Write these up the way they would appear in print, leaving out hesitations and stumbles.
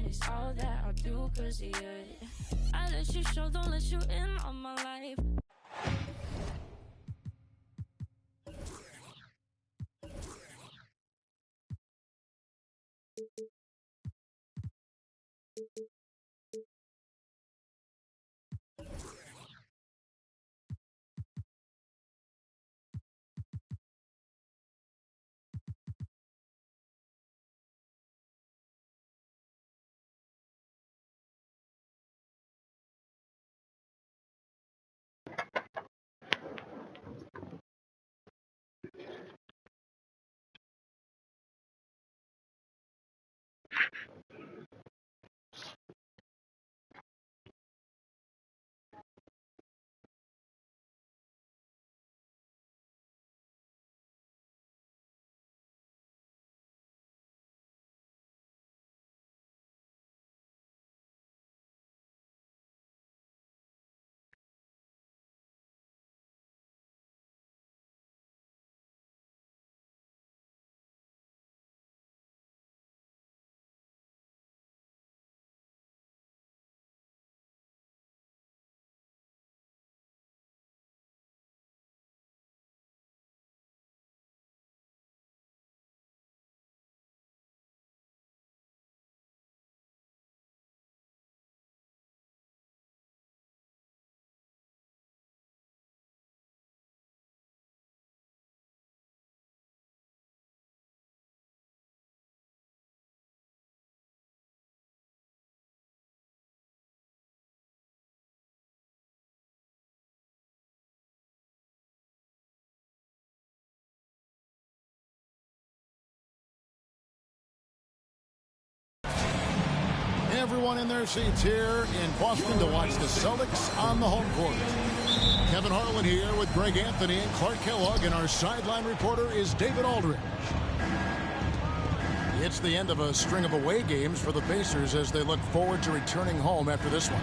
It's all that I'll do cause of you. I let you show, don't let you in on my life. Everyone in their seats here in Boston to watch the Celtics on the home court. Kevin Harlan here with Greg Anthony and Clark Kellogg, and our sideline reporter is David Aldridge. It's the end of a string of away games for the Pacers as they look forward to returning home after this one.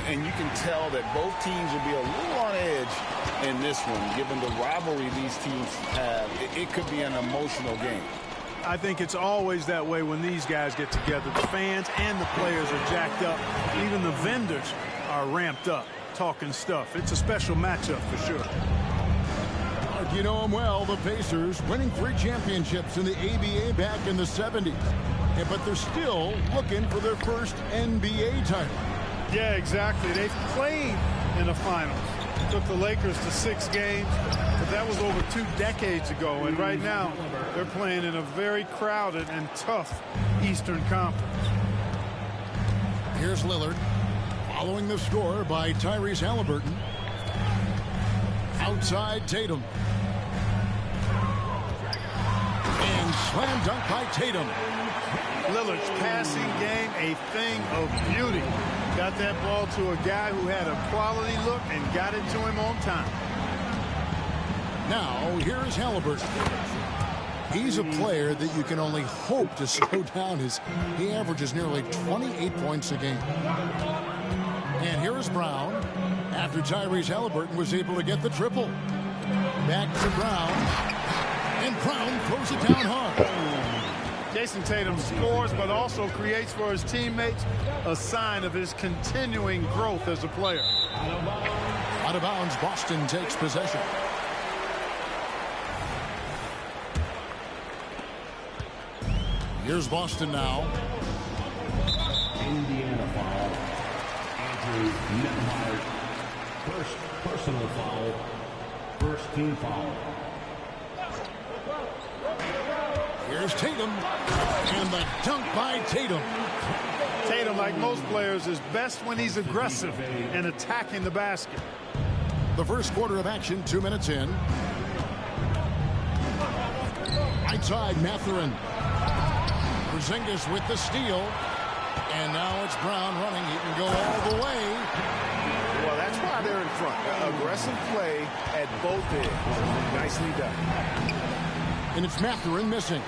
And you can tell that both teams will be a little on edge in this one, given the rivalry these teams have. It could be an emotional game. I think it's always that way when these guys get together. The fans and the players are jacked up. Even the vendors are ramped up, talking stuff. It's a special matchup for sure. You know them well, the Pacers, winning 3 championships in the ABA back in the 70s. But they're still looking for their first NBA title. Yeah, exactly. They've played in the finals. Took the Lakers to 6 games, but that was over 2 decades ago. And right now, they're playing in a very crowded and tough Eastern Conference. Here's Lillard, following the score by Tyrese Halliburton. Outside Tatum. And slam dunk by Tatum. Lillard's passing game, a thing of beauty. Got that ball to a guy who had a quality look and got it to him on time. Now, here's Halliburton. He's a player that you can only hope to slow down as he averages nearly 28 points a game. And here is Brown after Tyrese Halliburton was able to get the triple. Back to Brown. And Brown throws it down hard. Jason Tatum scores, but also creates for his teammates a sign of his continuing growth as a player. Out of bounds, Boston takes possession. Here's Boston now. Indiana foul. Andrew Nemhard. First personal foul. First team foul. Here's Tatum, and the dunk by Tatum. Tatum, like most players, is best when he's aggressive and attacking the basket. The first quarter of action, 2 minutes in. Right side, Mathurin. Porzingis with the steal. And now it's Brown running. He can go all the way. Well, that's why they're in front. Aggressive play at both ends. Nicely done. And it's Mathurin missing.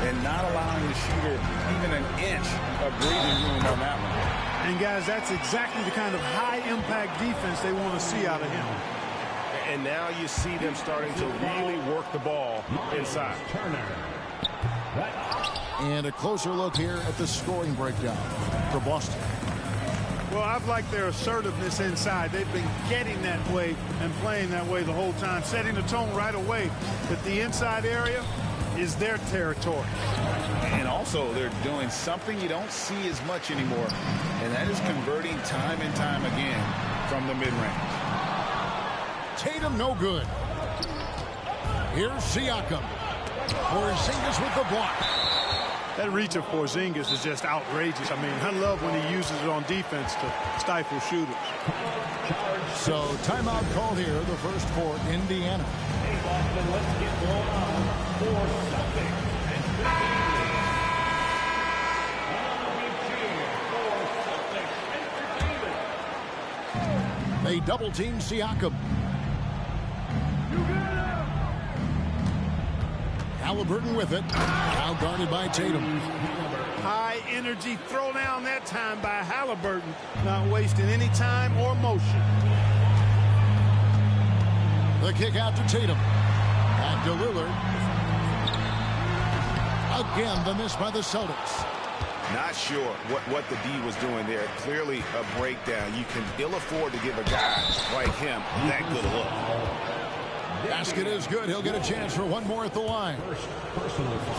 And not allowing the shooter even an inch of breathing room on that one. And, guys, that's exactly the kind of high-impact defense they want to see out of him. And now you see them starting to really work the ball inside. Turner. And a closer look here at the scoring breakdown for Boston. Well, I've liked their assertiveness inside. They've been getting that way and playing that way the whole time, setting the tone right away that the inside area is their territory. And also, they're doing something you don't see as much anymore, and that is converting time and time again from the mid-range. Tatum, no good. Here's Siakam. Porzingis with the block. That reach of Porzingis is just outrageous. I mean, I love when he uses it on defense to stifle shooters. So, timeout called here, the first for Indiana. Hey, Boston, let's get going on for Celtics. They double team Siakam. Halliburton with it. Now guarded by Tatum. High energy throw down that time by Halliburton. Not wasting any time or motion. The kick out to Tatum. Back to Lillard. Again, the miss by the Celtics. Not sure what the D was doing there. Clearly a breakdown. You can ill afford to give a guy like him that good a look. Basket is good. He'll get a chance for one more at the line.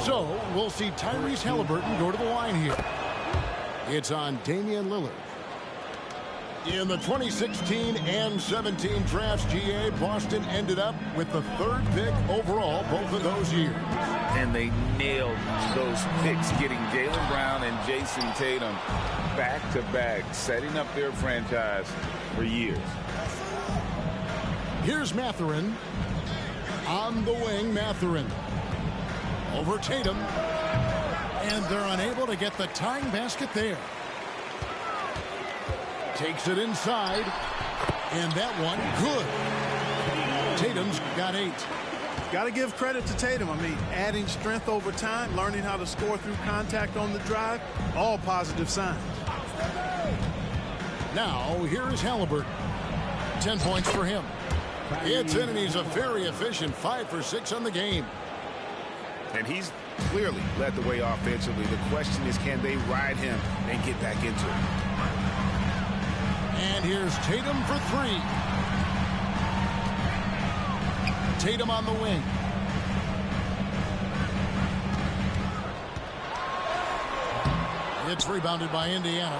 So we'll see Tyrese Halliburton go to the line here. It's on Damian Lillard. In the 2016 and 17 drafts, GA, Boston ended up with the 3rd pick overall both of those years. And they nailed those picks, getting Jaylen Brown and Jason Tatum back-to-back, setting up their franchise for years. Here's Mathurin. On the wing, Mathurin. Over Tatum. And they're unable to get the tying basket there. Takes it inside. And that one, good. Tatum's got 8. Got to give credit to Tatum. I mean, adding strength over time, learning how to score through contact on the drive, all positive signs. Now, here is Halliburton. 10 points for him. It's in, and he's a very efficient 5 for 6 on the game. And he's clearly led the way offensively. The question is, can they ride him and get back into it? And here's Tatum for 3. Tatum on the wing. It's rebounded by Indiana.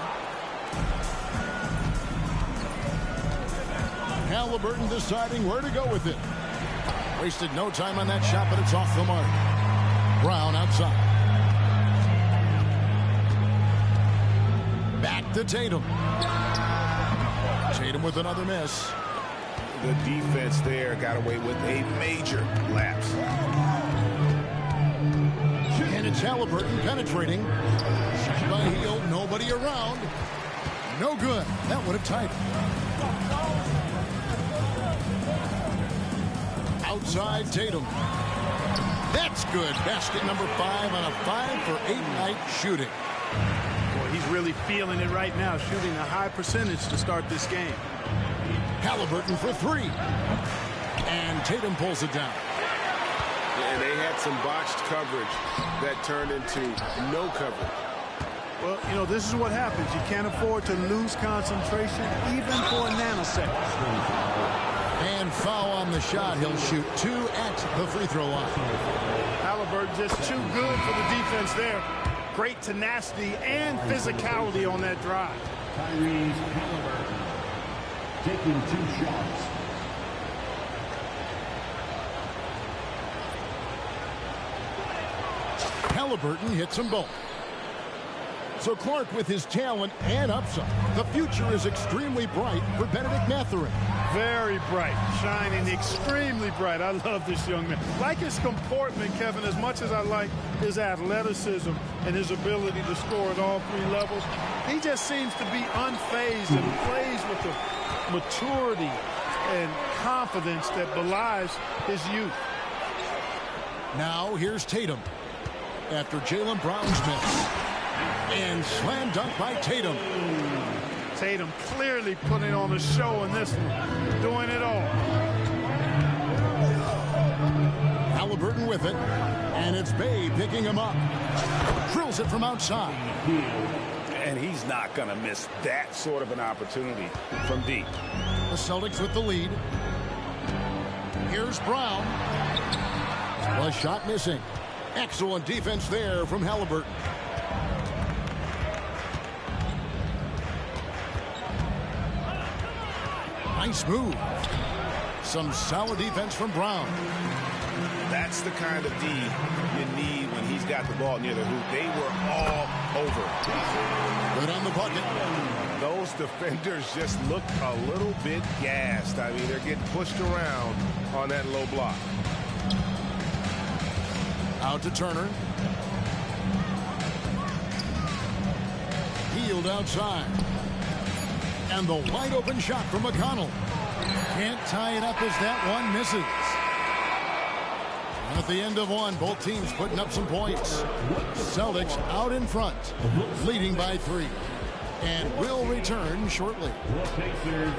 Halliburton deciding where to go with it. Wasted no time on that shot, but it's off the mark. Brown outside. Back to Tatum. Tatum with another miss. The defense there got away with a major lapse. And it's Halliburton penetrating. Shot by heel, nobody around. No good. That would have tied it. Outside Tatum. That's good. Basket number 5 on a 5 for 8 night shooting. Boy, he's really feeling it right now, shooting a high percentage to start this game. Halliburton for 3. And Tatum pulls it down. And they had some botched coverage that turned into no coverage. Well, you know, this is what happens. You can't afford to lose concentration even for a nanosecond. And foul on the shot. He'll shoot 2 at the free throw line. Halliburton just too good for the defense there. Great tenacity and physicality on that drive. Tyrese Halliburton taking 2 shots. Halliburton hits them both. So Clark, with his talent and upside, the future is extremely bright for Benedict Mathurin. Very bright, shining extremely bright. I love this young man. Like his comportment, Kevin, as much as I like his athleticism and his ability to score at all 3 levels, he just seems to be unfazed and plays with the maturity and confidence that belies his youth. Now here's Tatum after Jaylen Brown's miss. And slam dunk by Tatum. Tatum clearly putting on a show in this one, doing it all. Halliburton with it, and it's Babe D picking him up. Drills it from outside. And he's not going to miss that sort of an opportunity from D. The Celtics with the lead. Here's Brown. A shot missing. Excellent defense there from Halliburton. Nice move. Some solid defense from Brown. That's the kind of D you need when he's got the ball near the hoop. They were all over. Good on the bucket. Those defenders just look a little bit gassed. I mean, they're getting pushed around on that low block. Out to Turner. Healed outside. And the wide open shot from McConnell. Can't tie it up as that one misses. At the end of one, both teams putting up some points. Celtics out in front, leading by 3. And will return shortly. The Pacers,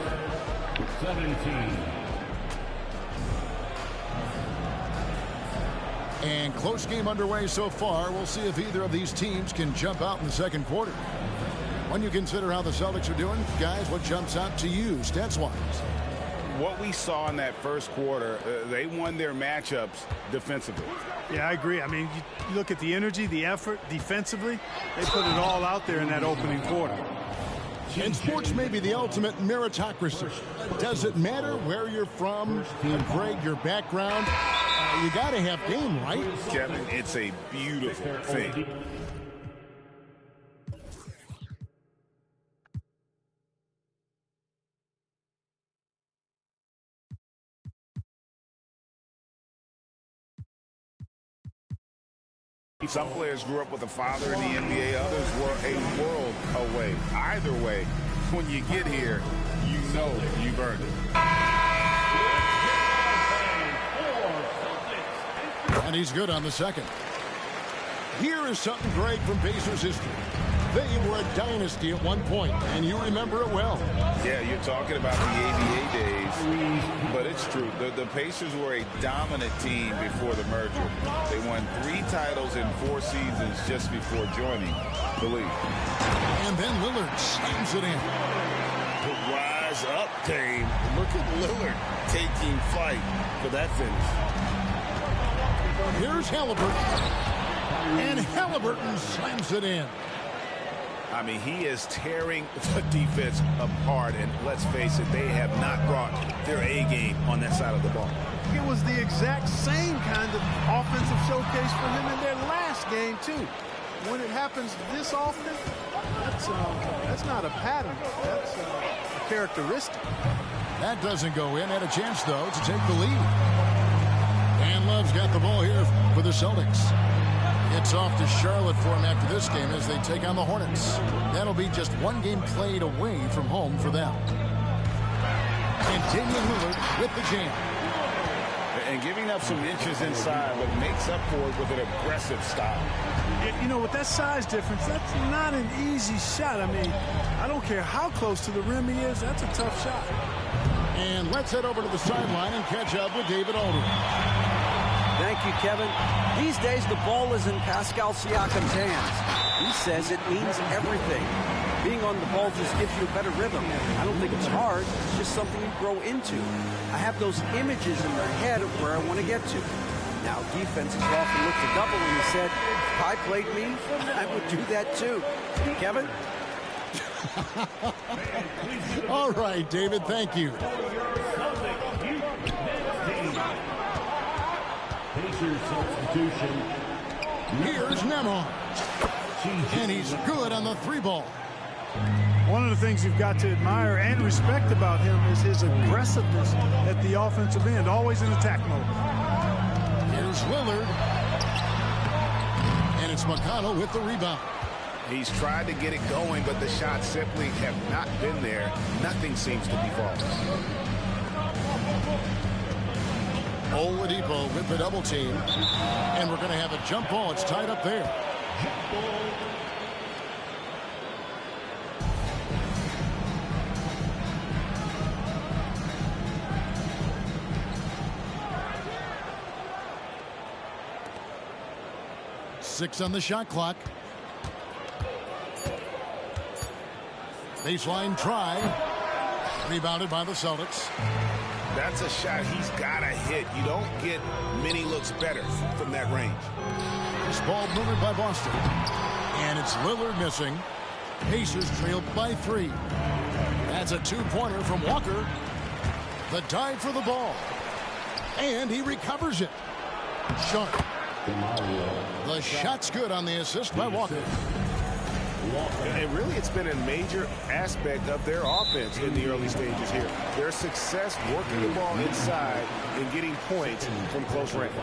17. And close game underway so far. We'll see if either of these teams can jump out in the second quarter. When you consider how the Celtics are doing, guys, what jumps out to you stats-wise? What we saw in that first quarter, they won their matchups defensively. Yeah, I agree. I mean, you look at the energy, the effort defensively, they put it all out there in that opening quarter. And sports may be the ultimate meritocracy. Does it matter where you're from, Greg, your background? You got to have game, right? Kevin, it's a beautiful thing. Some players grew up with a father in the NBA. Others were a world away. Either way, when you get here, you know you've earned it. And he's good on the second. Here is something great from Pacers history. They were a dynasty at one point, and you remember it well. Yeah, you're talking about the ABA days, but it's true. The Pacers were a dominant team before the merger. They won 3 titles in 4 seasons just before joining the league. And then Lillard slams it in. The rise up game. Look at Lillard taking flight for that finish. Here's Halliburton. And Halliburton slams it in. I mean, he is tearing the defense apart, and let's face it, they have not brought their A game on that side of the ball. It was the exact same kind of offensive showcase for him in their last game, too. When it happens this often, that's not a pattern. That's a characteristic. That doesn't go in. Had a chance, though, to take the lead. And Love's got the ball here for the Celtics. It's off to Charlotte for him after this game as they take on the Hornets. That'll be just one game played away from home for them. And Damian Lillard with the jam. And giving up some inches inside, but makes up for it with an aggressive style. You know, with that size difference, that's not an easy shot. I mean, I don't care how close to the rim he is, that's a tough shot. And let's head over to the sideline and catch up with David Aldridge. Thank you, Kevin. These days, the ball is in Pascal Siakam's hands. He says it means everything. Being on the ball just gives you a better rhythm. I don't think it's hard. It's just something you grow into. I have those images in my head of where I want to get to. Now, defenses often look to double, and he said, if I played me, I would do that too. Kevin? All right, David, thank you. Pacers substitution. Here's Nemhard. And he's good on the 3-ball. One of the things you've got to admire and respect about him is his aggressiveness at the offensive end, always in attack mode. Here's Lillard. And it's McConnell with the rebound. He's tried to get it going, but the shots simply have not been there. Nothing seems to be falling. Oladipo with the double team. And we're going to have a jump ball. It's tied up there. 6 on the shot clock. Baseline try. Rebounded by the Celtics. That's a shot he's got to hit. You don't get many looks better from that range. This ball moved by Boston. And it's Lillard missing. Pacers trailed by 3. That's a 2-pointer from Walker. The dive for the ball. And he recovers it. Sharp. The shot's good on the assist by Walker. And really, it's been a major aspect of their offense in the early stages here. Their success working the ball inside and getting points from close range.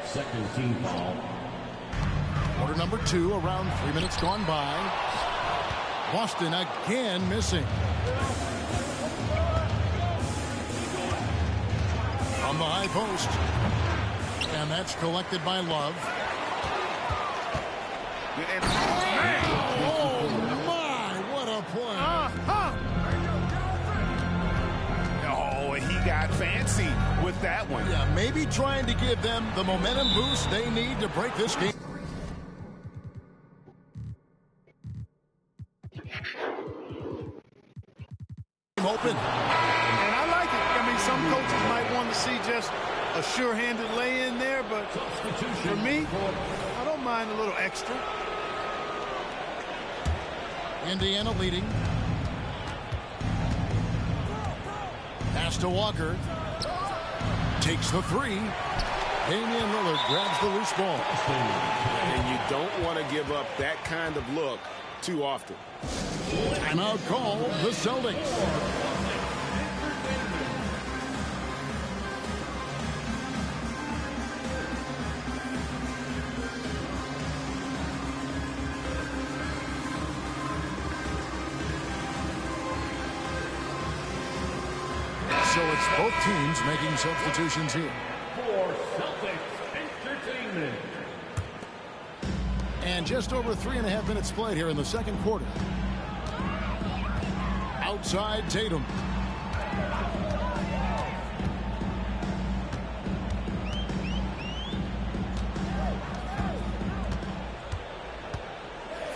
Second team foul. Quarter number 2, around 3 minutes gone by. Boston again missing. On the high post. And that's collected by Love. Oh, my, what a play. Oh, he got fancy with that one. Yeah, maybe trying to give them the momentum boost they need to break this game. Open. And I like it. I mean, some coaches might want to see just a sure-handed lay-in there, but for me, I don't mind a little extra. Indiana leading. Pass to Walker. Takes the 3. Damian Lillard grabs the loose ball. And you don't want to give up that kind of look too often. Timeout call, the Celtics. So it's both teams making substitutions here. For Celtics Entertainment. And just over 3.5 minutes played here in the second quarter. Outside Tatum.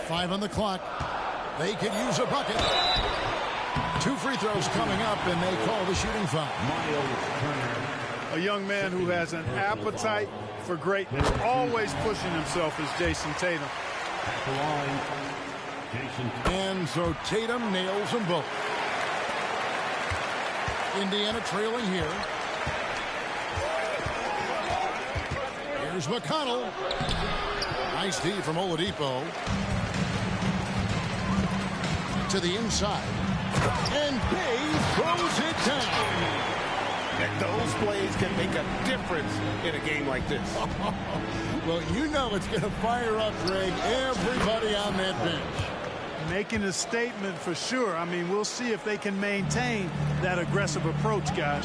Five on the clock. They could use a bucket. 2 free throws coming up, and they call the shooting foul. A young man who has an appetite for greatness, always pushing himself, is Jason Tatum. And so Tatum nails them both. Indiana trailing here. Here's McConnell. Nice D from Oladipo. To the inside. And Bay throws it down. And those plays can make a difference in a game like this. Well, you know it's going to fire up, Greg, everybody on that bench. Making a statement for sure. I mean, we'll see if they can maintain that aggressive approach, guys.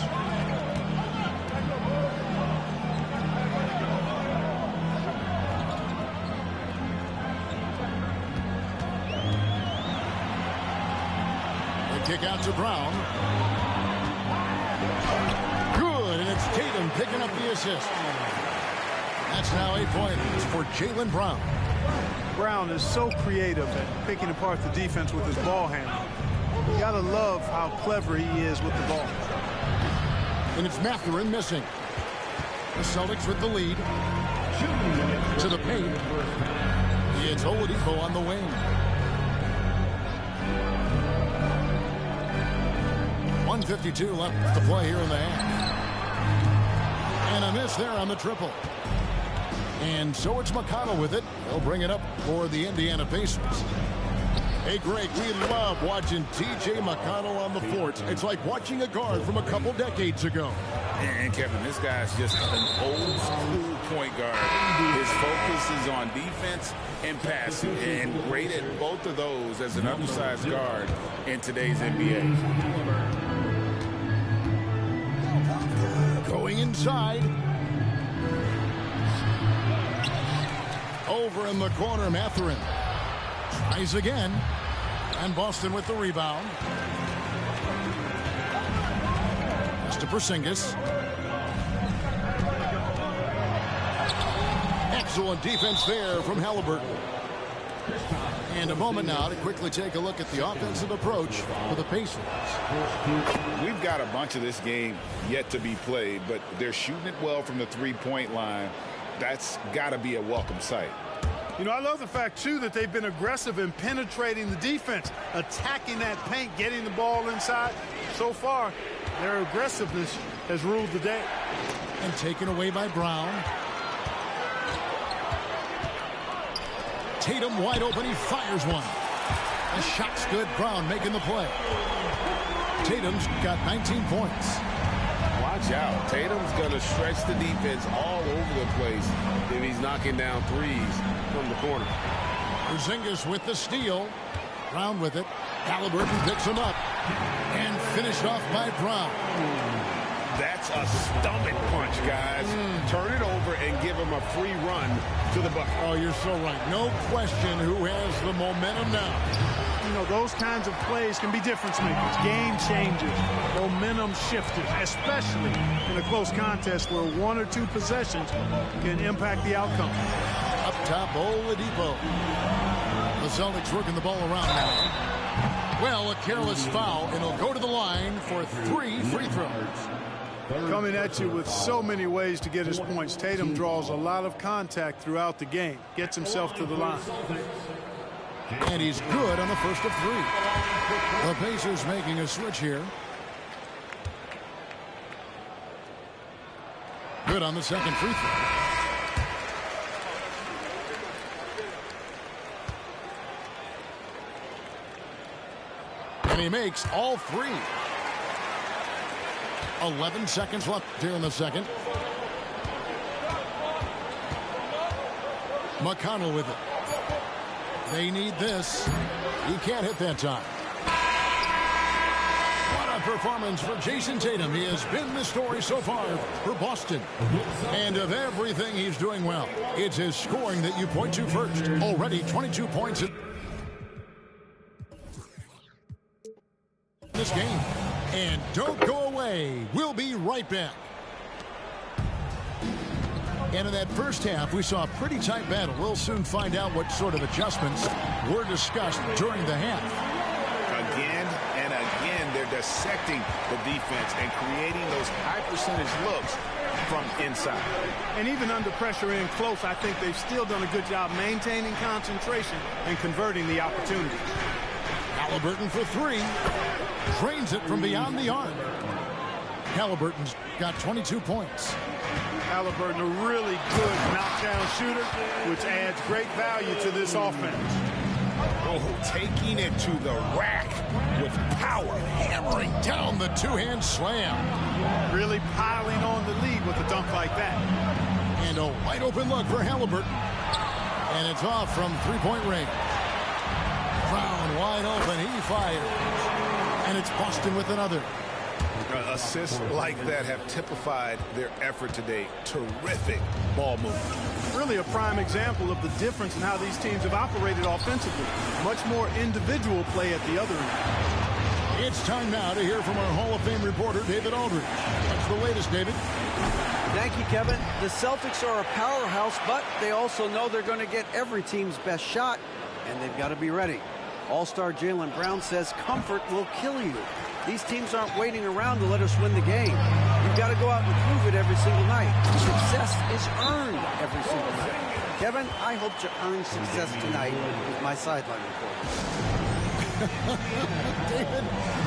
They kick out to Brown. Good, and it's Tatum picking up the assist. That's now 8 points for Jaylen Brown. Brown is so creative at picking apart the defense with his ball handling. You gotta love how clever he is with the ball. And it's Mathurin missing. The Celtics with the lead. To the paint. It's Oladipo on the wing. 1:52 left to play here in the half. And a miss there on the triple. And so it's McConnell with it. He'll bring it up for the Indiana Pacers. Hey, Greg, we love watching T.J. McConnell on the fort. It's like watching a guard from a couple decades ago. And Kevin, this guy's just an old school point guard. His focus is on defense and passing, and great at both of those as an undersized guard in today's NBA. Going inside. Over in the corner, Mathurin tries again, and Boston with the rebound. That's to Porzingis. Excellent defense there from Halliburton. And a moment now to quickly take a look at the offensive approach for the Pacers. We've got a bunch of this game yet to be played, but they're shooting it well from the three-point line. That's got to be a welcome sight. You know, I love the fact, too, that they've been aggressive in penetrating the defense, attacking that paint, getting the ball inside. So far, their aggressiveness has ruled the day. And taken away by Brown. Tatum wide open. He fires one. The shot's good. Brown making the play. Tatum's got 19 points. Watch out. Tatum's going to stretch the defense all over the place if he's knocking down threes from the corner. Porzingis with the steal. Brown with it. Halliburton picks him up. And finished off by Brown. That's a stomach punch, guys. Turn it over and give him a free run to the bucket. Oh, you're so right. No question who has the momentum now. You know, those kinds of plays can be difference makers, game changers, momentum shifters, especially in a close contest where one or two possessions can impact the outcome. Up top, Oladipo. The Celtics working the ball around now. Well, a careless foul, and he'll go to the line for 3 free throws. Coming at you with so many ways to get his points. Tatum draws a lot of contact throughout the game. Gets himself to the line. And he's good on the first of 3. The Pacers making a switch here. Good on the second free throw. And he makes all 3. 11 seconds left here in the second. McConnell with it. They need this. He can't hit that time. What a performance for Jason Tatum. He has been the story so far for Boston. And of everything he's doing well, it's his scoring that you point to first. Already 22 points in this game. And don't go away. We'll be right back. And in that first half, we saw a pretty tight battle. We'll soon find out what sort of adjustments were discussed during the half. Again and again, they're dissecting the defense and creating those high percentage looks from inside. And even under pressure in close, I think they've still done a good job maintaining concentration and converting the opportunity. Halliburton for 3. Drains it from beyond the arc. Halliburton's got 22 points. Halliburton, a really good knockdown shooter, which adds great value to this offense. Oh, taking it to the rack with power. Hammering down the two-hand slam. Really piling on the lead with a dunk like that. And a wide open look for Halliburton. And it's off from three-point range. Brown wide open. He fires. And it's Boston with another. Assists like that have typified their effort today. Terrific ball movement. Really a prime example of the difference in how these teams have operated offensively. Much more individual play at the other end. It's time now to hear from our Hall of Fame reporter, David Aldridge. What's the latest, David? Thank you, Kevin. The Celtics are a powerhouse, but they also know they're going to get every team's best shot, and they've got to be ready. All-star Jaylen Brown says comfort will kill you. These teams aren't waiting around to let us win the game. You've got to go out and prove it every single night. Success is earned every single night. Kevin, I hope to earn success tonight with my sideline report. David,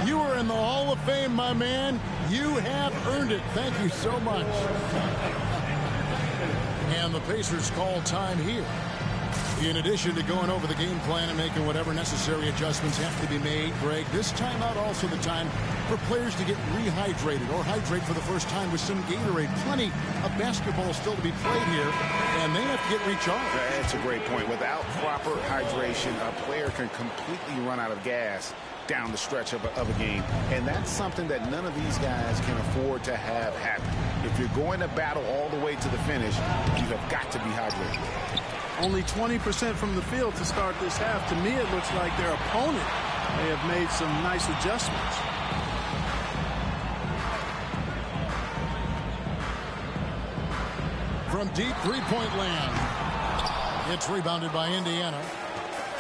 you are in the Hall of Fame, my man. You have earned it. Thank you so much. And the Pacers call time here. In addition to going over the game plan and making whatever necessary adjustments have to be made, Greg, this timeout also the time for players to get rehydrated or hydrate for the first time with some Gatorade. Plenty of basketball still to be played here, and they have to get recharged. That's a great point. Without proper hydration, a player can completely run out of gas down the stretch of a game. And that's something that none of these guys can afford to have happen. If you're going to battle all the way to the finish, you have got to be hydrated. Only 20% from the field to start this half. To me, it looks like their opponent may have made some nice adjustments. From deep three-point land, It's rebounded by Indiana.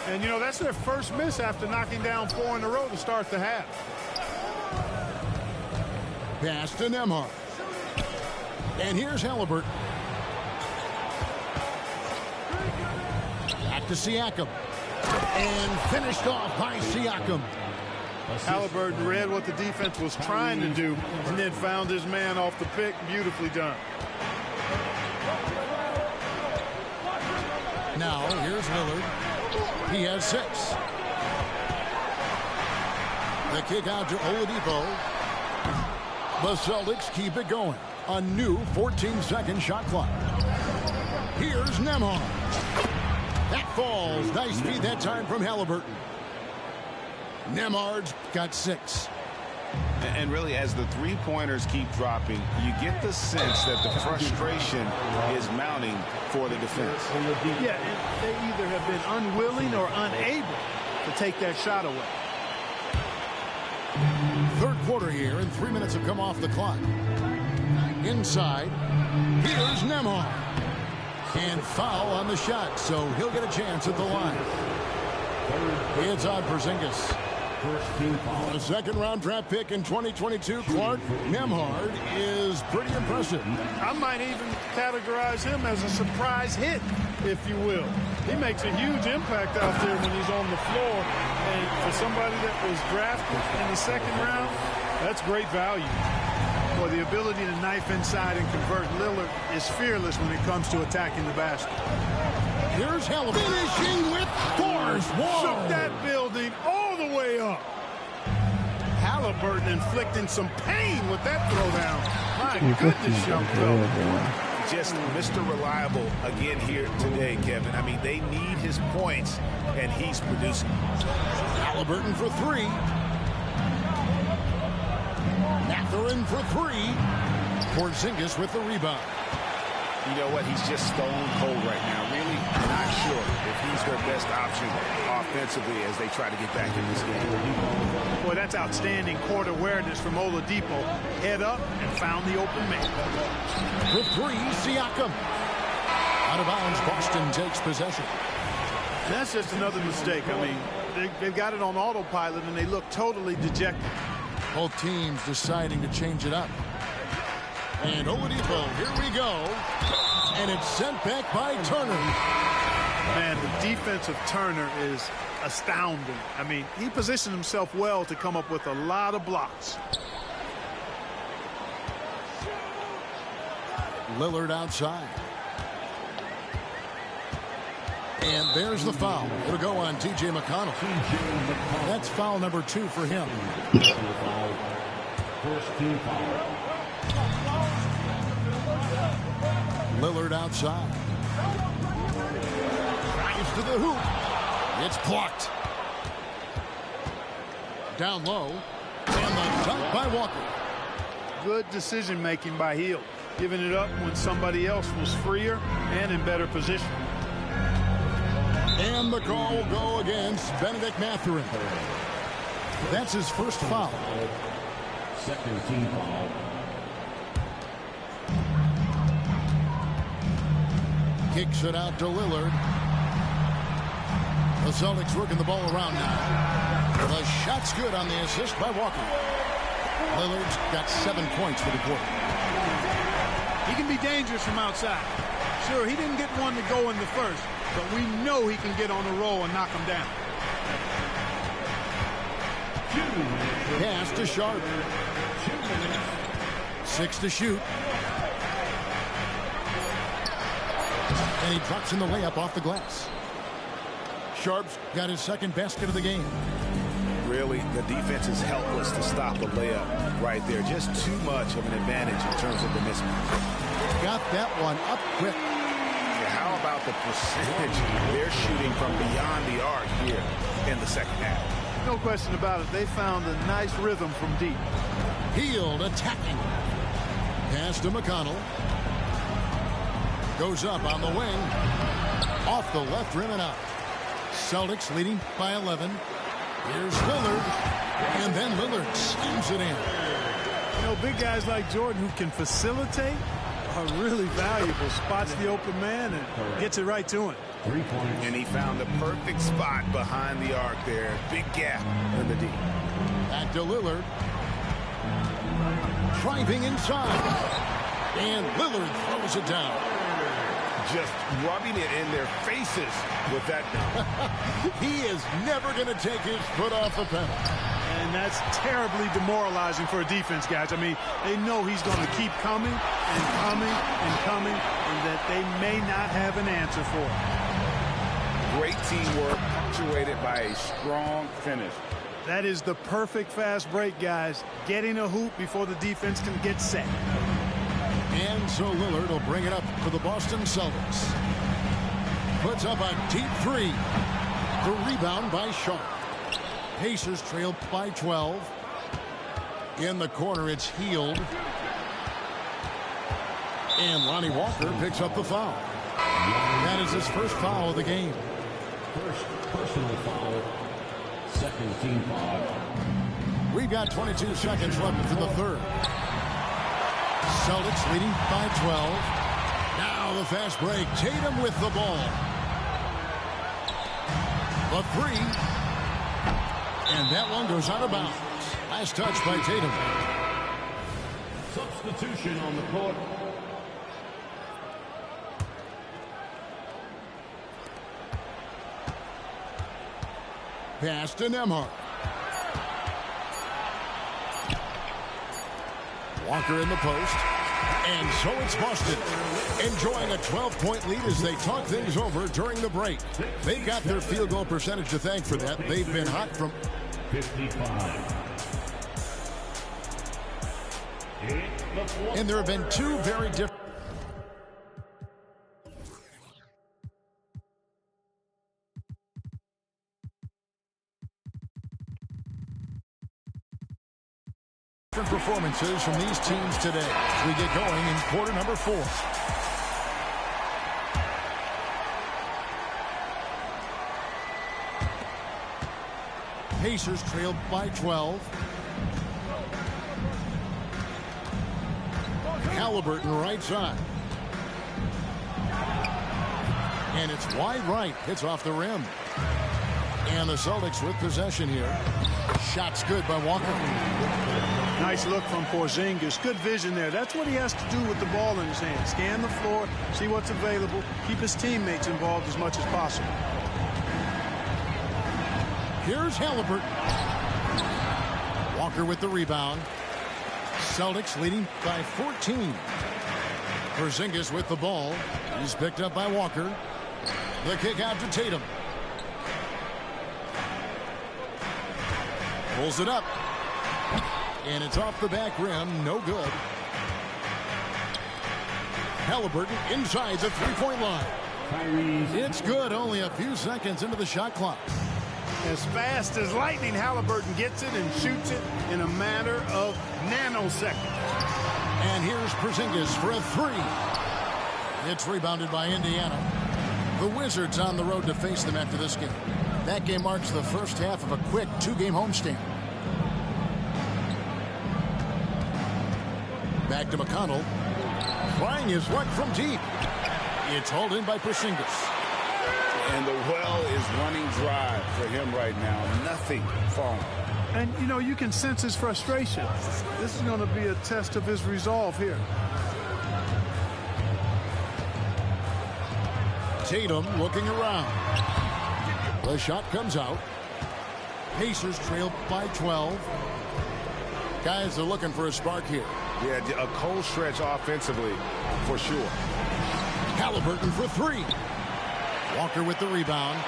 And, you know, that's their first miss after knocking down 4 in a row to start the half. Pass to Nembhard. And here's Halliburton. Back to Siakam. And finished off by Siakam. Halliburton read what the defense was trying to do and then found his man off the pick. Beautifully done. Now, here's Lillard. He has 6. The kick out to Oladipo. The Celtics keep it going. A new 14-second shot clock. Here's Nembhard. That falls. Nice feed that time from Halliburton. Nembhard's got 6. And really, as the three-pointers keep dropping, you get the sense that the frustration is mounting for the defense. Yeah, and they either have been unwilling or unable to take that shot away. Third quarter here, and 3 minutes have come off the clock. Inside, here's Nembhard. And foul on the shot, so he'll get a chance at the line. It's on Porzingis. A second-round draft pick in 2022, Clark. Nembhard is pretty impressive. I might even categorize him as a surprise hit, if you will. He makes a huge impact out there when he's on the floor. And for somebody that was drafted in the second round, that's great value. Well, the ability to knife inside and convert. Lillard is fearless when it comes to attacking the basket. Here's Halliburton finishing with force. Shook that building all the way up. Halliburton inflicting some pain with that throwdown. My goodness, young fella. Just Mr. Reliable again here today, Kevin. I mean, they need his points, and he's producing. Halliburton for 3. Mathurin for 3. Porzingis with the rebound. You know what? He's just stone cold right now. Really not sure if he's their best option offensively as they try to get back in this game. Boy, that's outstanding court awareness from Oladipo. Head up and found the open man. For 3, Siakam. Out of bounds, Boston takes possession. And that's just another mistake. I mean, they've got it on autopilot, and they look totally dejected. Both teams deciding to change it up. And Oladipo, here we go. And it's sent back by Turner. Man, the defense of Turner is astounding. I mean, he positioned himself well to come up with a lot of blocks. Lillard outside. And there's the foul. It'll go on T.J. McConnell. That's foul number 2 for him. First team foul. Lillard outside. Drives to the hoop. It's blocked. Down low. And the dunk by Walker. Good decision making by Hield, giving it up when somebody else was freer and in better position. And the call will go against Benedict Mathurin. That's his first foul. Second team foul. Kicks it out to Lillard. The Celtics working the ball around now. The shot's good on the assist by Walker. Lillard's got 7 points for the quarter. He can be dangerous from outside. Sure, he didn't get one to go in the first, but we know he can get on a roll and knock him down. Pass to Sharp. 6 to shoot. And he drops in the layup off the glass. Sharp's got his second basket of the game. Really, the defense is helpless to stop the layup right there. Just too much of an advantage in terms of the mismatch. Got that one up quick. Yeah, how about the percentage they're shooting from beyond the arc here in the second half? No question about it. They found a nice rhythm from deep. Hield attacking. Pass to McConnell. Goes up on the wing. Off the left rim and out. Celtics leading by 11. Here's Lillard. And then Lillard slams it in. You know, big guys like Jordan who can facilitate are really valuable. Spots the open man and gets it right to him. And he found the perfect spot behind the arc there. Big gap in the D. Back to Lillard. Driving inside. And Lillard throws it down. Just rubbing it in their faces with that. He is never going to take his foot off the pedal. And that's terribly demoralizing for a defense, guys. I mean, they know he's going to keep coming and coming and coming, and that they may not have an answer for it. Great teamwork, punctuated by a strong finish. That is the perfect fast break, guys. Getting a hoop before the defense can get set. And so Lillard will bring it up for the Boston Celtics. Puts up a deep three. The rebound by Sharp. Pacers trail by 12. In the corner, it's Hield. And Lonnie Walker picks up the foul. That is his first foul of the game. First personal foul. Second team foul. We've got 22 seconds left into the third. Celtics leading by 12. Now the fast break. Tatum with the ball. The three. And that one goes out of bounds. Last touch by Tatum. Substitution on the court. Pass to Nembhard. Walker in the post. And so it's Boston enjoying a 12-point lead as they talk things over during the break. They've got their field goal percentage to thank for that. They've been hot from 55. And there have been two very different performances from these teams today as we get going in quarter number 4. Pacers trail by 12. Halliburton right side. And it's wide right. Hits off the rim. And the Celtics with possession here. Shot's good by Walker. Nice look from Porzingis. Good vision there. That's what he has to do with the ball in his hand. Scan the floor, see what's available, keep his teammates involved as much as possible. Here's Halliburton. Walker with the rebound. Celtics leading by 14. Porzingis with the ball. He's picked up by Walker. The kick out to Tatum. Pulls it up. And it's off the back rim. No good. Halliburton inside the three-point line. It's good. Only a few seconds into the shot clock. As fast as lightning, Halliburton gets it and shoots it in a matter of nanoseconds. And here's Porzingis for a three. It's rebounded by Indiana. The Wizards on the road to face them after this game. That game marks the first half of a quick two-game homestand. Back to McConnell. Trying his luck from deep. It's hauled in by Porzingis. And the well is running dry for him right now. Nothing falling. And, you know, you can sense his frustration. This is going to be a test of his resolve here. Tatum looking around. The shot comes out. Pacers trail by 12. Guys are looking for a spark here. Yeah, a cold stretch offensively, for sure. Halliburton for three. Walker with the rebound.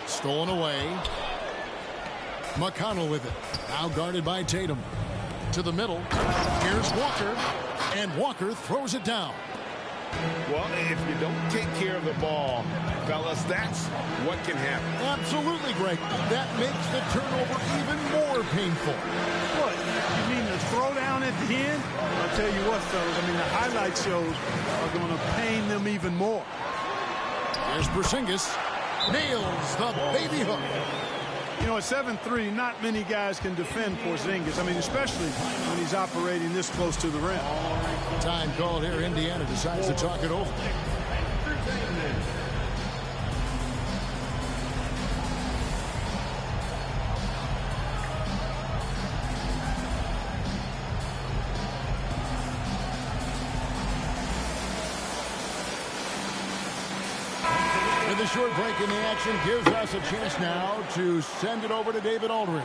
Stolen away. McConnell with it. Now guarded by Tatum. To the middle. Here's Walker. And Walker throws it down. Well, if you don't take care of the ball, fellas, that's what can happen. Absolutely, Greg. That makes the turnover even more painful. What? You mean the throwdown at the end? I'll tell you what, fellas. I mean, the highlight shows are going to pain them even more. There's Porzingis. Nails the baby hook. You know, at 7'3", not many guys can defend Porzingis. I mean, especially when he's operating this close to the rim. Time called here. Indiana decides to talk it over. And the short break in the action gives us a chance now to send it over to David Aldridge.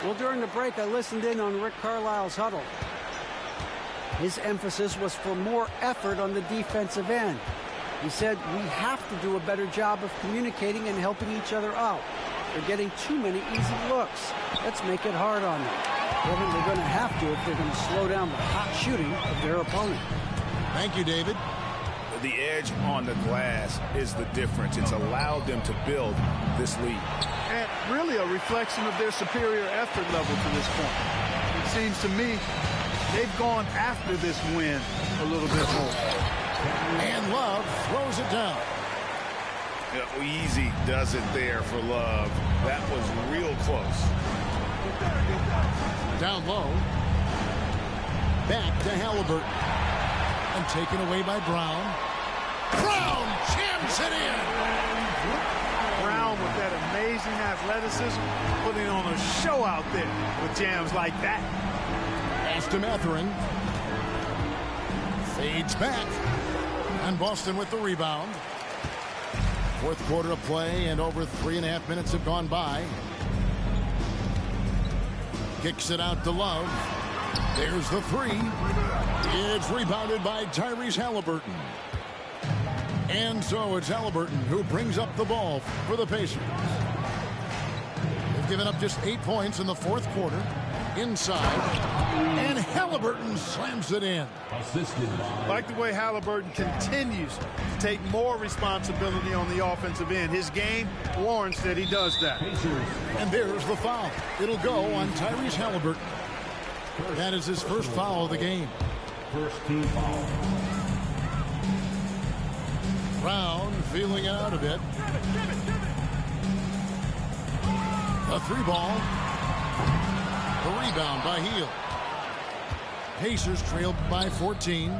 Well, during the break, I listened in on Rick Carlisle's huddle. His emphasis was for more effort on the defensive end. He said, we have to do a better job of communicating and helping each other out. They're getting too many easy looks. Let's make it hard on them. Well, they're going to have to if they're going to slow down the hot shooting of their opponent. Thank you, David. The edge on the glass is the difference. It's allowed them to build this lead. And really a reflection of their superior effort level to this point. It seems to me they've gone after this win a little bit more. And Love throws it down. Easy does it there for Love. That was real close. Down low. Back to Halliburton. And taken away by Brown. Brown jams it in. Brown with that amazing athleticism, putting on a show out there with jams like that. Pass to Mathurin. Fades back. And Boston with the rebound. Fourth quarter of play, and over 3.5 minutes have gone by. Kicks it out to Love. There's the three. It's rebounded by Tyrese Halliburton. And so it's Halliburton who brings up the ball for the Pacers. They've given up just 8 points in the fourth quarter. Inside. And Halliburton slams it in. Like the way Halliburton continues to take more responsibility on the offensive end. His game warrants that he does that. And there's the foul. It'll go on Tyrese Halliburton. That is his first foul of the game. First team foul. Brown feeling it out a bit. A three ball. The rebound by Heel. Pacers trailed by 14.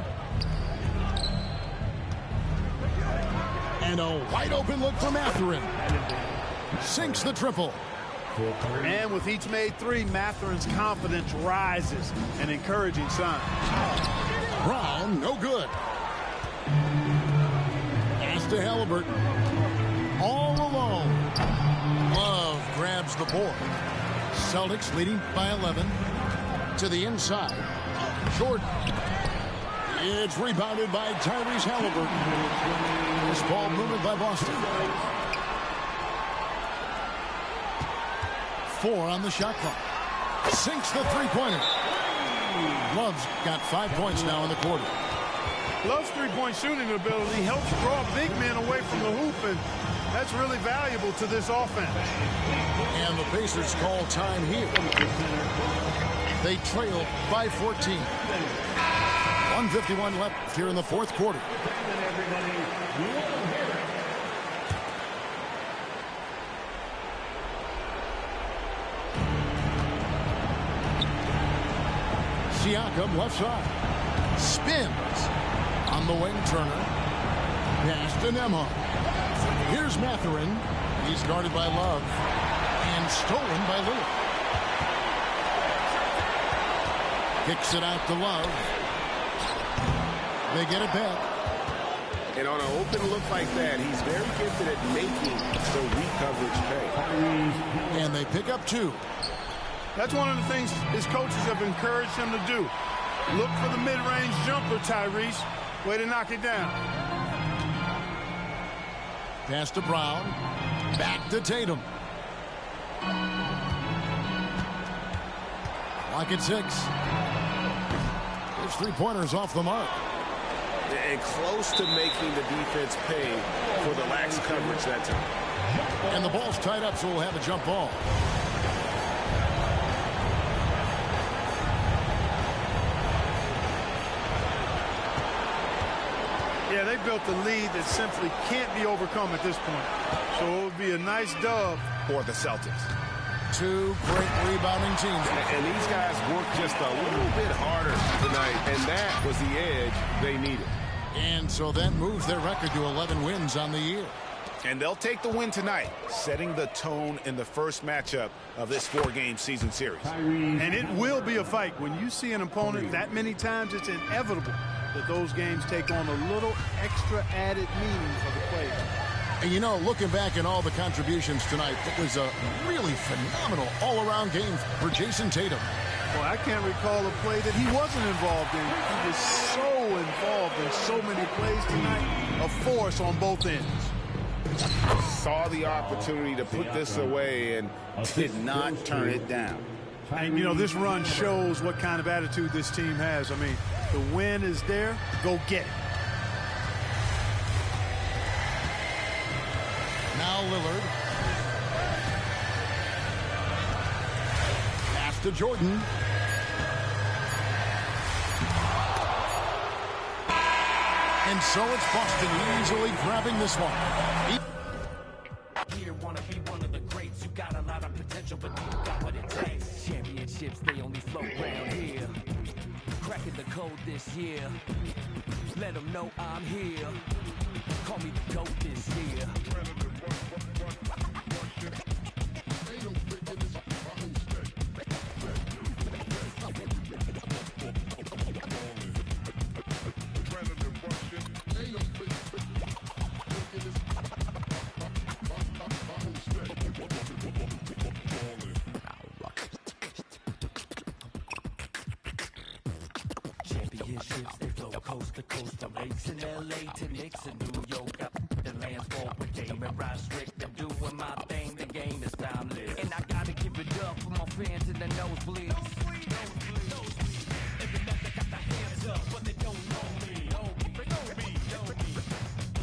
And a wide open look from Mathurin. Sinks the triple. And with each made three, Mathurin's confidence rises, an encouraging sign. Brown, no good. Pass to Halliburton. All alone. Love grabs the board. Celtics leading by 11. To the inside. Jordan. It's rebounded by Tyrese Halliburton. This ball moved by Boston. 4 on the shot clock. Sinks the three-pointer. Love's got 5 points now in the quarter. Love's three-point shooting ability helps draw big men away from the hoop, and that's really valuable to this offense. And the Pacers call time here. They trail by 14. 1:51 left here in the fourth quarter. Siakam left side. Spins. On the wing, Turner. Pass to Nembhard. Here's Mathurin. He's guarded by Love. And stolen by Lillard. Kicks it out to Love. They get it back. And on an open look like that, he's very gifted at making the weak coverage pay. And they pick up 2. That's one of the things his coaches have encouraged him to do. Look for the mid-range jumper, Tyrese. Way to knock it down. Pass to Brown. Back to Tatum. Clock at 6. Those three-pointers off the mark. And close to making the defense pay for the lax coverage that time. And the ball's tied up, so we'll have a jump ball. Yeah, they built a lead that simply can't be overcome at this point. So it would be a nice dub for the Celtics. Two great rebounding teams. And these guys worked just a little bit harder tonight, and that was the edge they needed. And so that moves their record to 11 wins on the year. And they'll take the win tonight, setting the tone in the first matchup of this 4-game season series. And it will be a fight. When you see an opponent that many times, it's inevitable that those games take on a little extra added meaning for the players. And you know, looking back at all the contributions tonight, it was a really phenomenal all-around game for Jason Tatum. Well, I can't recall a play that he wasn't involved in. He was so involved in so many plays tonight, a force on both ends. Saw the opportunity to put this away and did not turn it down. And, you know, this run shows what kind of attitude this team has. I mean, the win is there. Go get it. Now Lillard. Pass to Jordan. And so it's Boston easily grabbing this one. Here, wanna be one of the greats. You got a lot of potential, but you got what it takes. Championships, they only float round here. Cracking the code this year. Let them know I'm here. Call me the GOAT this year. Championships, they flow coast to coast, from lakes in LA to Knicks in New York. The lands fall with game and rise strict. I'm doing my thing, the game is timeless. And I gotta give it up for my fans in the nosebleeds.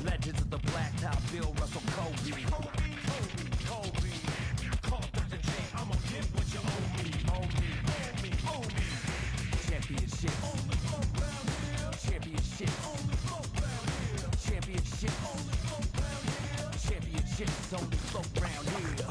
Legends of the blacktop, Bill Russell, Kobe. I'm gonna get what you owe me. Championship. Championships only float round here.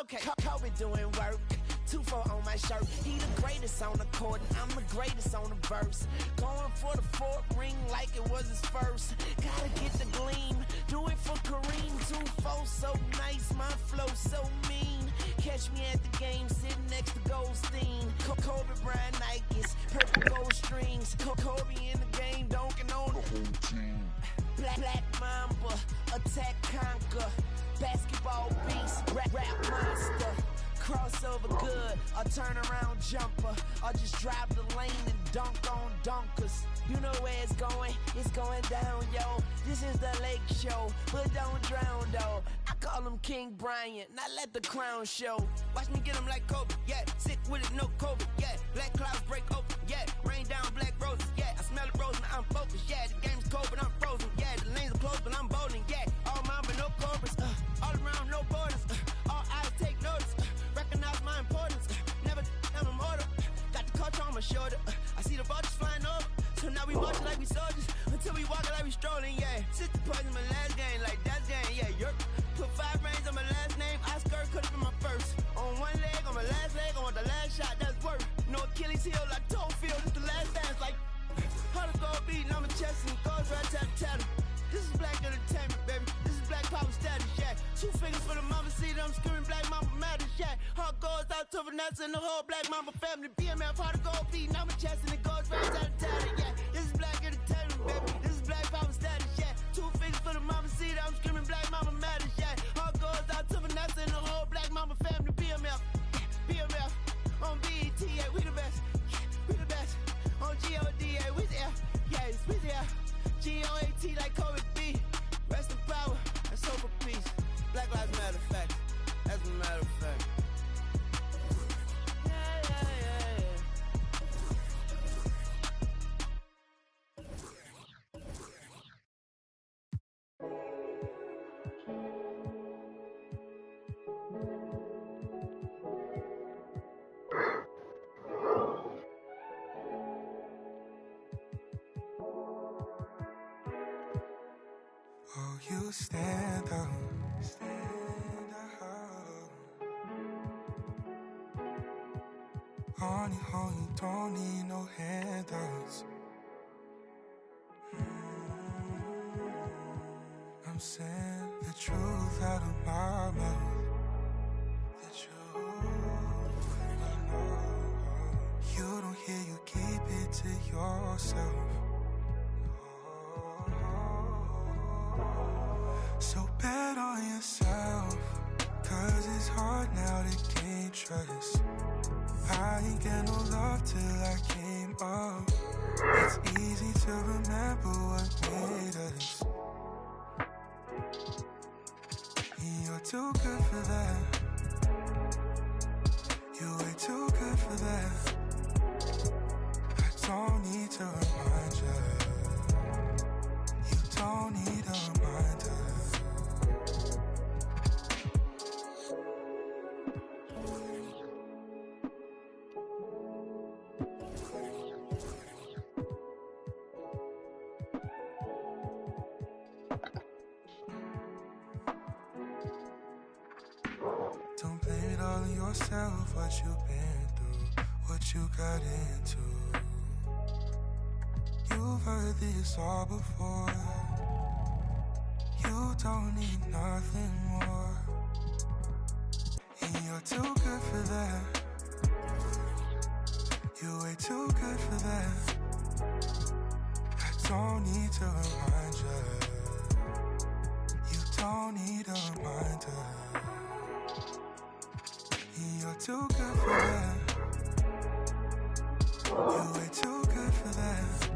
Okay, Kobe doing work. 2-4 on my shirt. He the greatest on the court, and I'm the greatest on the verse. Going for the fourth ring like it was his first. Gotta get the gleam, do it for Kareem. 2-4 so nice, my flow so mean. Catch me at the game, sitting next to Goldstein. Kobe Bryant Nikes, purple gold strings. Kobe in the game, dunking on the whole team. Black Mamba, attack conquer. Basketball beast, rap monster. Crossover good, a turnaround jumper, or just drive the lane and dunk on dunkers. You know where it's going down, yo. This is the Lake Show, but don't drown, though. I call him King Bryant, not let the crown show. Watch me get him like Kobe, yeah. Sick with it, no COVID, yeah. Black clouds break open, yeah. Rain down black roses, yeah. I smell the rose, and I'm focused, yeah. The game's cold, but I'm frozen, yeah. The lanes are closed, but I'm bowling, yeah. All mine, but no cobras, all around, no borders. All eyes take notice, recognize my importance. Never I'm immortal. Got the culture on my shoulder. I see the vultures flying over. So now we marching like we soldiers until we walking like we strolling, yeah. 60 points in my last game, like that's game, yeah. Yerp. Put 5 rings on my last name. I skirt could have been my first. On one leg, on my last leg, I want the last shot, that's worth. No Achilles heel, like toe field, it's the last dance, like. How to go beating on my chest and goes right to This is black entertainment, baby. This is black power status, yeah. 2 fingers for the mama, see them screaming black mama matters, yeah. Heart goes out to Vanessa and the whole black mama family. BMF, how to go beating on my chest and it goes right to yeah. This is black entertainment, baby. This is black power status, yeah. 2 fingers for the mama, see them screaming black mama matters, yeah. Heart goes out to Vanessa and the whole black mama family. BMF, BMF, on BET, yeah, we the best, we the best. On GODA, we there, yes, we there. GOAT like Kobe B. Rest in power and soul for peace. Black Lives Matter fact. That's a matter of fact. you stand up. On your own, you don't need no handouts. I'm saying the truth out of my mouth. The truth, I know. You don't hear, you keep it to yourself. So bet on yourself, 'cause it's hard now to gain trust. I ain't get no love till I came up. It's easy to remember what made us. You're too good for that. You're way too good for that. I don't need to remind you. You don't need a reminder. Don't blame it all on yourself, what you've been through, what you got into. You've heard this all before. You don't need nothing more. And you're too good for that. You're way too good for that. I don't need to remind you. You don't need a reminder. You're too good for that. You're way too good for that.